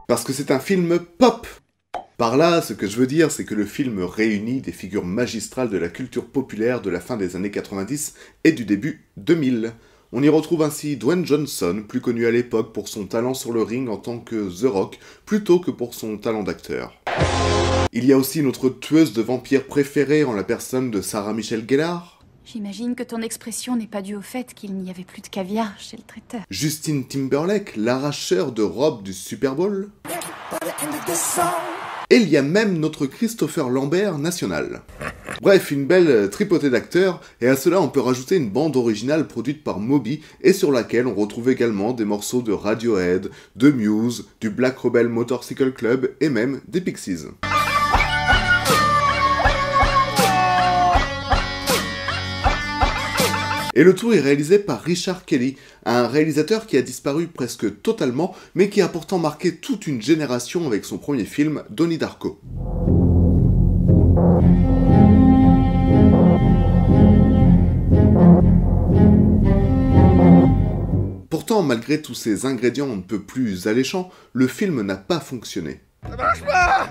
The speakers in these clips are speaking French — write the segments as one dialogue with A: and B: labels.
A: Parce que c'est un film pop. Par là, ce que je veux dire, c'est que le film réunit des figures magistrales de la culture populaire de la fin des années 90 et du début 2000. On y retrouve ainsi Dwayne Johnson, plus connu à l'époque pour son talent sur le ring en tant que The Rock, plutôt que pour son talent d'acteur. Il y a aussi notre tueuse de vampires préférée en la personne de Sarah Michelle Gellar.
B: J'imagine que ton expression n'est pas due au fait qu'il n'y avait plus de caviar chez le traiteur.
A: Justin Timberlake, l'arracheur de robes du Super Bowl. Et il y a même notre Christopher Lambert national. Bref, une belle tripotée d'acteurs, et à cela on peut rajouter une bande originale produite par Moby, et sur laquelle on retrouve également des morceaux de Radiohead, de Muse, du Black Rebel Motorcycle Club, et même des Pixies. Et le tout est réalisé par Richard Kelly, un réalisateur qui a disparu presque totalement, mais qui a pourtant marqué toute une génération avec son premier film, Donnie Darko. Pourtant, malgré tous ces ingrédients un peu plus alléchants, le film n'a pas fonctionné. Ça marche pas!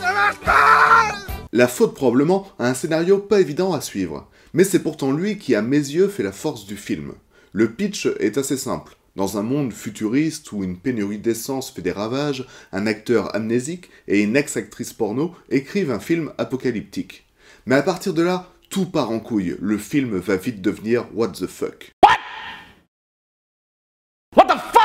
A: Ça marche pas! La faute probablement à un scénario pas évident à suivre. Mais c'est pourtant lui qui, à mes yeux, fait la force du film. Le pitch est assez simple. Dans un monde futuriste où une pénurie d'essence fait des ravages, un acteur amnésique et une ex-actrice porno écrivent un film apocalyptique. Mais à partir de là, tout part en couille. Le film va vite devenir what the fuck.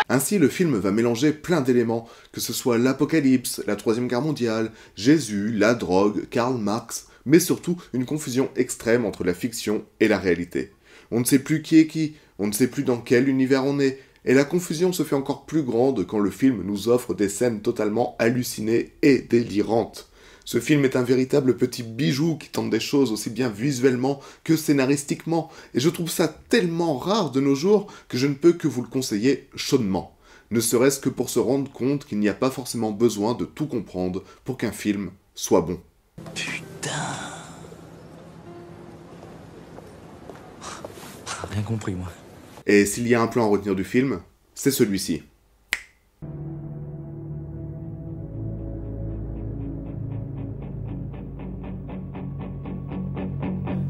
A: Ainsi, le film va mélanger plein d'éléments, que ce soit l'apocalypse, la Troisième Guerre mondiale, Jésus, la drogue, Karl Marx, mais surtout une confusion extrême entre la fiction et la réalité. On ne sait plus qui est qui, on ne sait plus dans quel univers on est, et la confusion se fait encore plus grande quand le film nous offre des scènes totalement hallucinées et délirantes. Ce film est un véritable petit bijou qui tente des choses aussi bien visuellement que scénaristiquement, et je trouve ça tellement rare de nos jours que je ne peux que vous le conseiller chaudement. Ne serait-ce que pour se rendre compte qu'il n'y a pas forcément besoin de tout comprendre pour qu'un film soit bon.
C: Putain. Rien compris, moi.
A: Et s'il y a un plan à retenir du film, c'est celui-ci.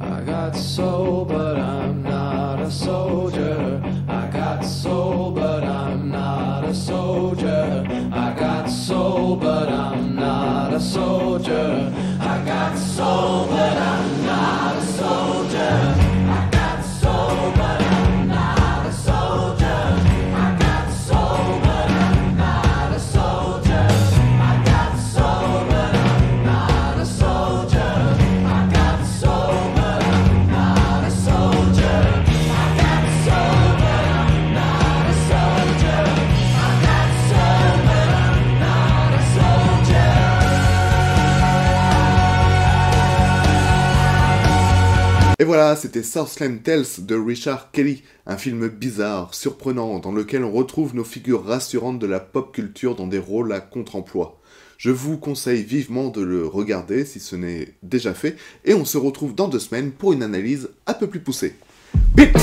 D: I got soul, but I'm not a soldier. I got soul, but I'm not a soldier. I got soul, but I'm not a soldier. I got soul, but I'm not a soldier. I got soul, but I'm not a soldier. I got soul, but I'm not a soldier. I got soul, but I'm not a soldier. I got soul, but I'm not a soldier. I got soul, but I'm not a soldier. I got soul, but I'm not a soldier.
A: Et voilà, c'était Southland Tales de Richard Kelly, un film bizarre, surprenant, dans lequel on retrouve nos figures rassurantes de la pop culture dans des rôles à contre-emploi. Je vous conseille vivement de le regarder si ce n'est déjà fait, et on se retrouve dans 2 semaines pour une analyse un peu plus poussée. Bip!